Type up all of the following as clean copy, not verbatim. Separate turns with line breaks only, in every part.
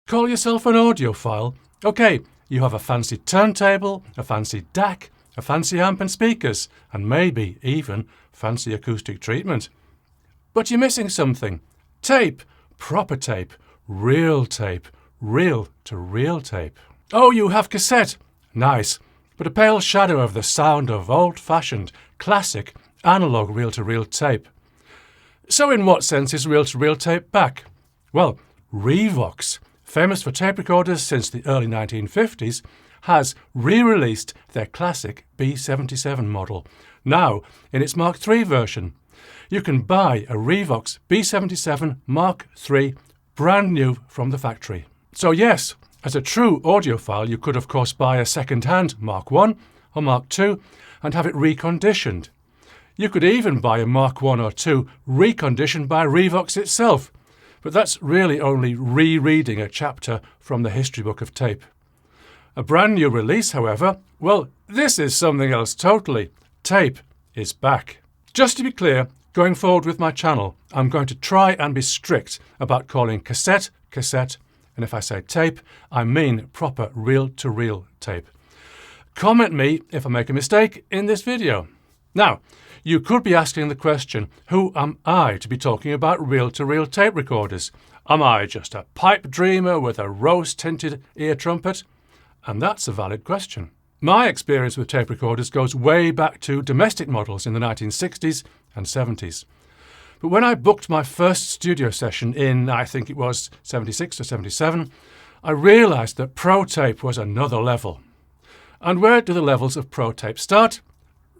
Call yourself an audiophile? Okay, you have a fancy turntable, a fancy DAC, a fancy amp and speakers, and maybe even fancy acoustic treatment. But you're missing something. Tape, proper tape, reel-to-reel tape. Oh, you have cassette. Nice, but a pale shadow of the sound of old-fashioned, classic, analogue reel-to-reel tape. So in what sense is reel-to-reel tape back? Well, ReVox, famous for tape recorders since the early 1950s, has re-released their classic B77 model, now in its Mark III version. You can buy a ReVox B77 MkIII brand new from the factory. So yes, as a true audiophile, you could of course buy a second-hand Mark I or Mark II and have it reconditioned. You could even buy a Mark I or II reconditioned by ReVox itself, but that's really only rereading a chapter from the history book of tape. A brand new release, however, well, this is something else totally. Tape is back. Just to be clear, going forward with my channel, I'm going to try and be strict about calling cassette, cassette, and if I say tape, I mean proper reel-to-reel tape. Comment me if I make a mistake in this video. Now, you could be asking the question, who am I to be talking about reel-to-reel tape recorders? Am I just a pipe dreamer with a rose-tinted ear trumpet? And that's a valid question. My experience with tape recorders goes way back to domestic models in the 1960s and 70s. But when I booked my first studio session in, I think it was 76 or 77, I realised that pro tape was another level. And where do the levels of pro tape start?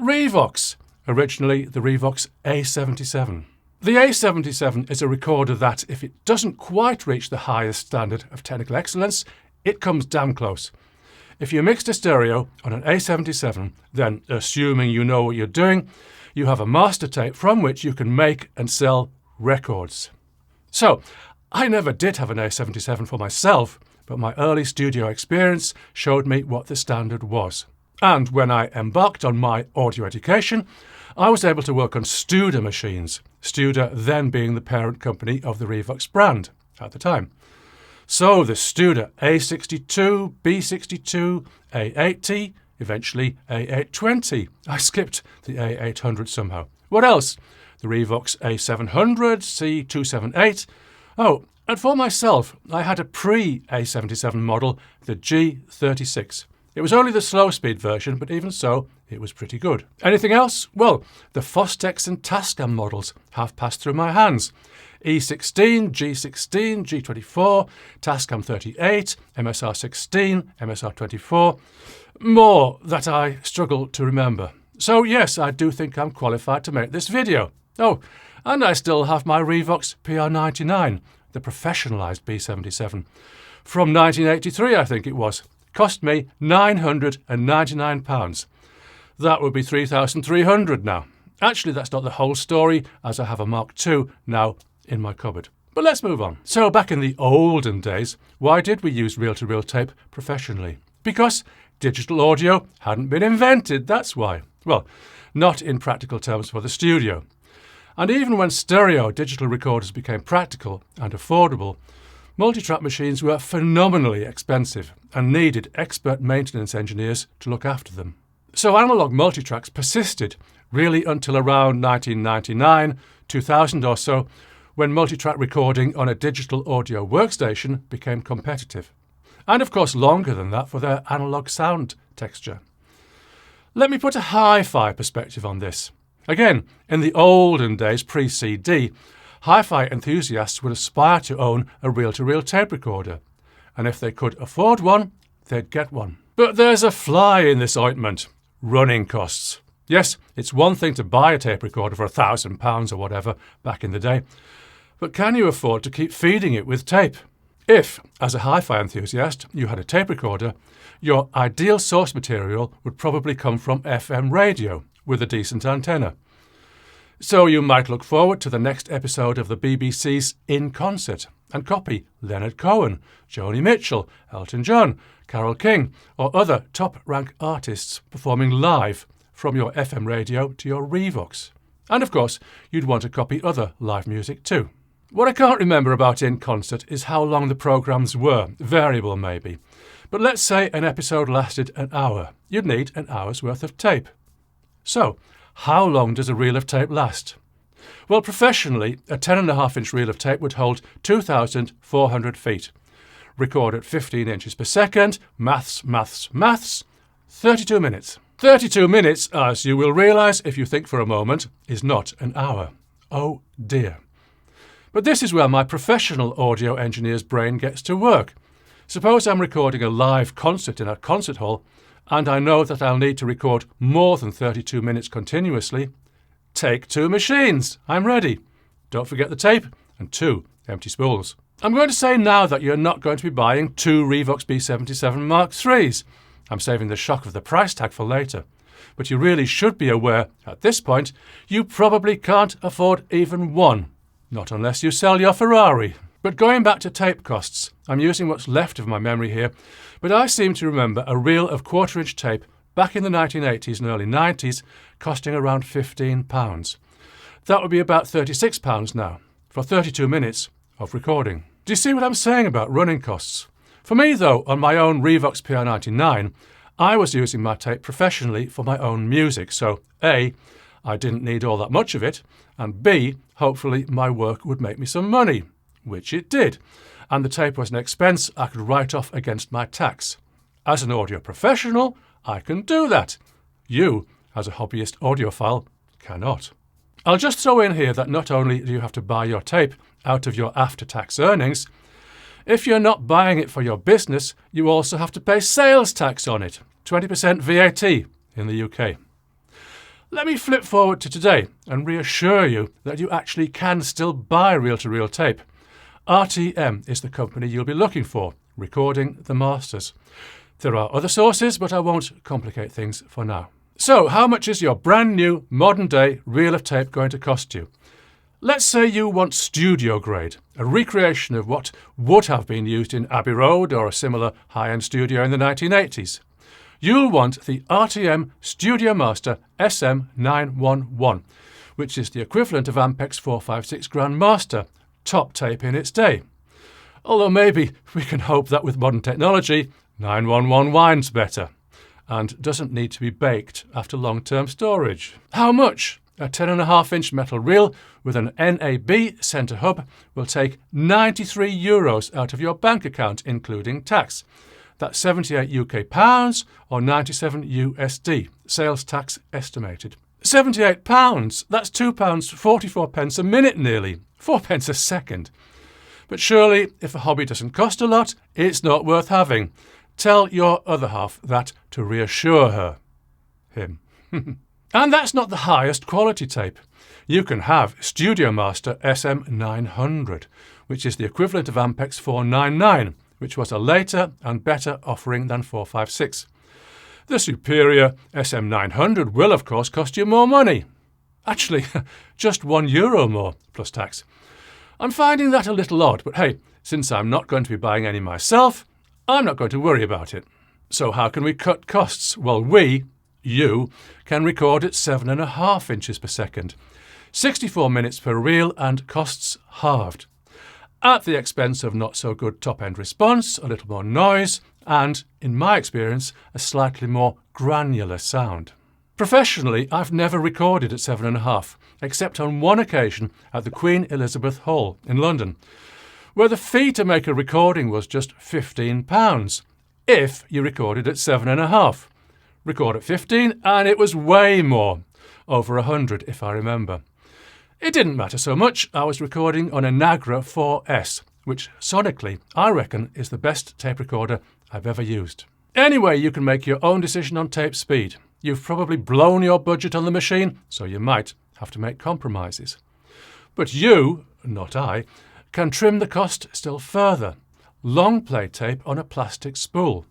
ReVox, originally the ReVox A77. The A77 is a recorder that, if it doesn't quite reach the highest standard of technical excellence, it comes damn close. If you mixed a stereo on an A77, then, assuming you know what you're doing, you have a master tape from which you can make and sell records. So, I never did have an A77 for myself, but my early studio experience showed me what the standard was. And when I embarked on my audio education, I was able to work on Studer machines, Studer then being the parent company of the ReVox brand at the time. So the Studer A62, B62, A80, eventually A820. I skipped the A800 somehow. What else? The ReVox A700, C278. Oh, and for myself, I had a pre-A77 model, the G36. It was only the slow-speed version, but even so, it was pretty good. Anything else? Well, the Fostex and Tascam models have passed through my hands. E16, G16, G24, Tascam 38, MSR16, MSR24. More that I struggle to remember. So yes, I do think I'm qualified to make this video. Oh, and I still have my ReVox PR99, the professionalised B77. From 1983, I think it was. Cost me £999. That would be $3,300 now. Actually, that's not the whole story, as I have a Mark II now in my cupboard. But let's move on. So back in the olden days, why did we use reel-to-reel tape professionally? Because digital audio hadn't been invented, that's why. Well, not in practical terms for the studio. And even when stereo digital recorders became practical and affordable, multitrack machines were phenomenally expensive and needed expert maintenance engineers to look after them. So analog multitracks persisted really until around 1999, 2000 or so, when multitrack recording on a digital audio workstation became competitive. And of course longer than that for their analog sound texture. Let me put a hi-fi perspective on this. Again, in the olden days pre-CD, hi-fi enthusiasts would aspire to own a reel-to-reel tape recorder, and if they could afford one, they'd get one. But there's a fly in this ointment: running costs. Yes, it's one thing to buy a tape recorder for £1,000 or whatever back in the day, but can you afford to keep feeding it with tape? If, as a hi-fi enthusiast, you had a tape recorder, your ideal source material would probably come from FM radio with a decent antenna. So you might look forward to the next episode of the BBC's In Concert and copy Leonard Cohen, Joni Mitchell, Elton John, Carole King, or other top-rank artists performing live from your FM radio to your ReVox. And of course, you'd want to copy other live music too. What I can't remember about in concert is how long the programmes were, variable maybe. But let's say an episode lasted an hour. You'd need an hour's worth of tape. So, how long does a reel of tape last? Well, professionally, a 10.5-inch reel of tape would hold 2,400 feet. Record at 15 inches per second, maths, 32 minutes. 32 minutes, as you will realise if you think for a moment, is not an hour. Oh dear. But this is where my professional audio engineer's brain gets to work. Suppose I'm recording a live concert in a concert hall, and I know that I'll need to record more than 32 minutes continuously. Take 2 machines. I'm ready. Don't forget the tape and 2 empty spools. I'm going to say now that you're not going to be buying 2 ReVox B77 MkIIIs. I'm saving the shock of the price tag for later. But you really should be aware, at this point, you probably can't afford even one. Not unless you sell your Ferrari. But going back to tape costs, I'm using what's left of my memory here, but I seem to remember a reel of 1/4-inch tape back in the 1980s and early 90s costing around £15. That would be about £36 now, for 32 minutes of recording. Do you see what I'm saying about running costs? For me though, on my own ReVox PR99, I was using my tape professionally for my own music, so A, I didn't need all that much of it, and B, hopefully my work would make me some money. Which it did, and the tape was an expense I could write off against my tax. As an audio professional, I can do that. You, as a hobbyist audiophile, cannot. I'll just throw in here that not only do you have to buy your tape out of your after-tax earnings, if you're not buying it for your business, you also have to pay sales tax on it, 20% VAT in the UK. Let me flip forward to today and reassure you that you actually can still buy reel-to-reel tape. RTM is the company you'll be looking for, recording the masters. There are other sources, but I won't complicate things for now. So, how much is your brand new, modern-day reel of tape going to cost you? Let's say you want studio grade, a recreation of what would have been used in Abbey Road or a similar high-end studio in the 1980s. You'll want the RTM Studio Master SM911, which is the equivalent of Ampex 456 Grandmaster, top tape in its day. Although maybe we can hope that with modern technology, 911 winds better and doesn't need to be baked after long-term storage. How much? A 10.5-inch metal reel with an NAB centre hub will take €93 out of your bank account, including tax. That's 78 UK pounds or 97 USD, sales tax estimated. £78, that's £2.44 a minute nearly, 4 pence a second. But surely, if a hobby doesn't cost a lot, it's not worth having. Tell your other half that to reassure her. Him. And that's not the highest quality tape. You can have Studio Master SM900, which is the equivalent of Ampex 499, which was a later and better offering than 456. The superior SM900 will, of course, cost you more money. Actually, just €1 more, plus tax. I'm finding that a little odd, but hey, since I'm not going to be buying any myself, I'm not going to worry about it. So how can we cut costs? Well, you, can record at 7.5 inches per second, 64 minutes per reel and costs halved, at the expense of not so good top-end response, a little more noise, and, in my experience, a slightly more granular sound. Professionally, I've never recorded at 7.5, except on one occasion at the Queen Elizabeth Hall in London, where the fee to make a recording was just £15, if you recorded at 7.5. Record at 15, and it was way more, over 100 if I remember. It didn't matter so much, I was recording on a Nagra 4S, which sonically, I reckon, is the best tape recorder I've ever used. Anyway, you can make your own decision on tape speed. You've probably blown your budget on the machine, so you might have to make compromises. But you, not I, can trim the cost still further. Long play tape on a plastic spool.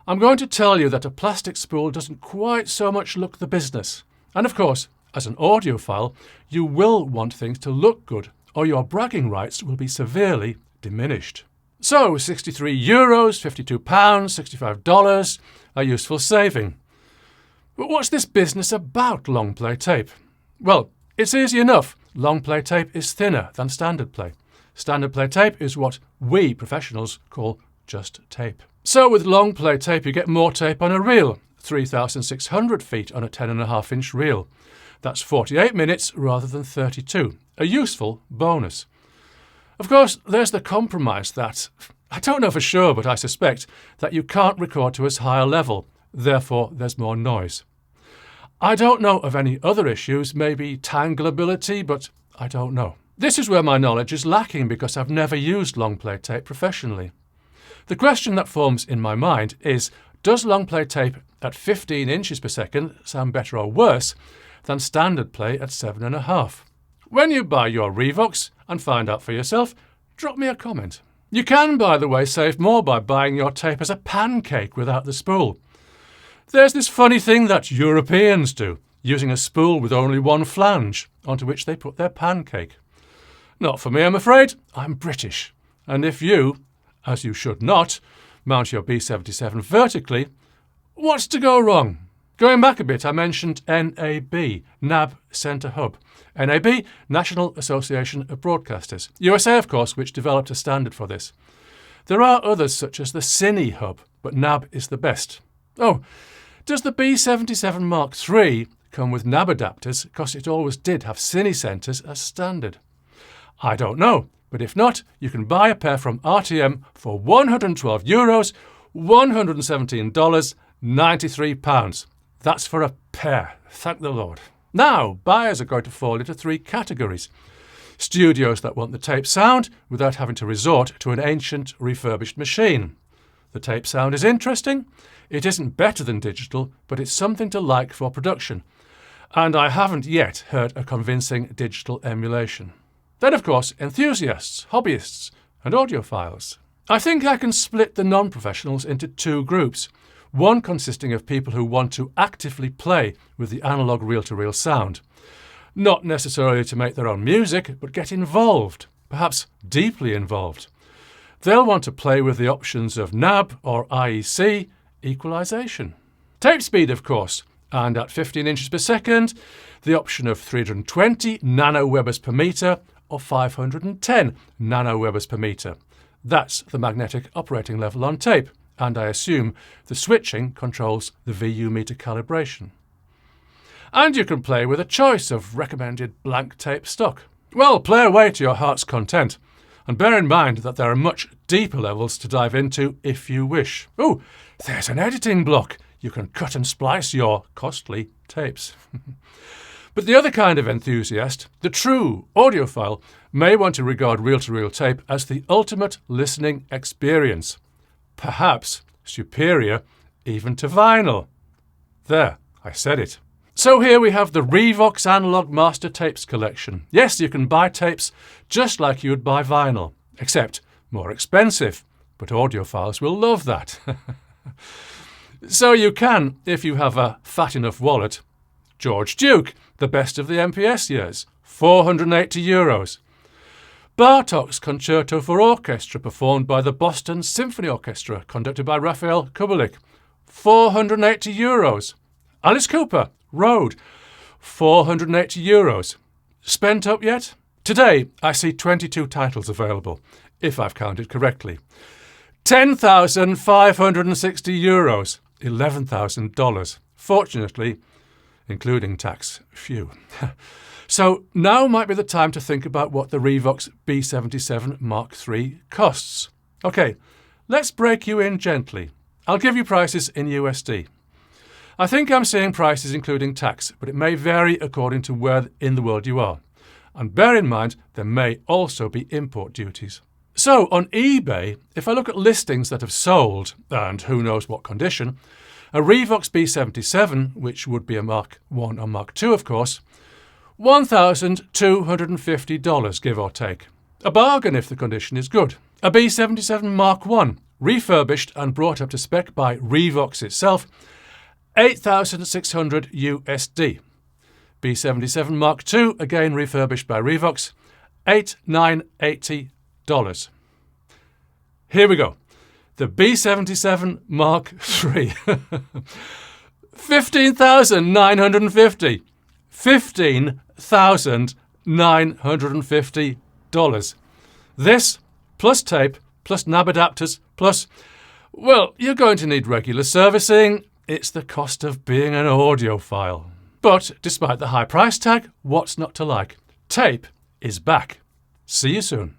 I'm going to tell you that a plastic spool doesn't quite so much look the business. And of course, as an audiophile, you will want things to look good, or your bragging rights will be severely diminished. So, €63, £52, $65, a useful saving. But what's this business about long play tape? Well, it's easy enough. long play tape is thinner than standard play. Standard play tape is what we professionals call just tape. So with long play tape you get more tape on a reel, 3,600 feet on a 10.5-inch reel. That's 48 minutes rather than 32, a useful bonus. Of course, there's the compromise that, I don't know for sure, but I suspect that you can't record to as high a level, therefore there's more noise. I don't know of any other issues, maybe tangleability, but I don't know. This is where my knowledge is lacking because I've never used long play tape professionally. The question that forms in my mind is, does long play tape at 15 inches per second sound better or worse than standard play at 7.5? When you buy your ReVox and find out for yourself, drop me a comment. You can, by the way, save more by buying your tape as a pancake without the spool. There's this funny thing that Europeans do, using a spool with only one flange, onto which they put their pancake. Not for me, I'm afraid. I'm British. And if you, as you should not, mount your B77 vertically, what's to go wrong? Going back a bit, I mentioned NAB, NAB Centre Hub. NAB, National Association of Broadcasters. USA, of course, which developed a standard for this. There are others such as the Cine Hub, but NAB is the best. Oh, does the B77 Mark III come with NAB adapters because it always did have Cine centres as standard? I don't know, but if not, you can buy a pair from RTM for €112, $117, £93. That's for a pair, thank the Lord. Now, buyers are going to fall into three categories. Studios that want the tape sound without having to resort to an ancient refurbished machine. The tape sound is interesting. It isn't better than digital, but it's something to like for production. And I haven't yet heard a convincing digital emulation. Then, of course, enthusiasts, hobbyists, and audiophiles. I think I can split the non-professionals into two groups. One consisting of people who want to actively play with the analog reel-to-reel sound. Not necessarily to make their own music, but get involved, perhaps deeply involved. They'll want to play with the options of NAB or IEC equalization. Tape speed, of course, and at 15 inches per second, the option of 320 nanowebers per metre or 510 nanowebers per metre. That's the magnetic operating level on tape, and I assume the switching controls the VU meter calibration. And you can play with a choice of recommended blank tape stock. Well, play away to your heart's content, and bear in mind that there are much deeper levels to dive into if you wish. Oh, there's an editing block. You can cut and splice your costly tapes. But the other kind of enthusiast, the true audiophile, may want to regard reel-to-reel tape as the ultimate listening experience. Perhaps superior even to vinyl. There, I said it. So here we have the ReVox Analogue Master Tapes collection. Yes, you can buy tapes just like you would buy vinyl, except more expensive. But audiophiles will love that. So you can, if you have a fat enough wallet. George Duke, the best of the MPS years, €480. Bartók's Concerto for Orchestra, performed by the Boston Symphony Orchestra, conducted by Raphael Kubelik, €480. Alice Cooper, Road, €480. Spent up yet? Today, I see 22 titles available, if I've counted correctly. €10,560, $11,000. Fortunately, including tax, phew. So now might be the time to think about what the ReVox B77 Mark III costs. Okay, let's break you in gently. I'll give you prices in USD. I think I'm seeing prices including tax, but it may vary according to where in the world you are. And bear in mind, there may also be import duties. So on eBay, if I look at listings that have sold, and who knows what condition, a ReVox B77, which would be a Mark I or Mark II, of course, $1,250, give or take. A bargain if the condition is good. A B77 Mark I, refurbished and brought up to spec by ReVox itself, $8,600 USD. B77 Mark II, again refurbished by ReVox, $8,980. Here we go. The B77 Mark III. $15,950. $15,950. $950. This, plus tape, plus nab adapters, plus, well, you're going to need regular servicing. It's the cost of being an audiophile. But despite the high price tag, what's not to like? Tape is back. See you soon.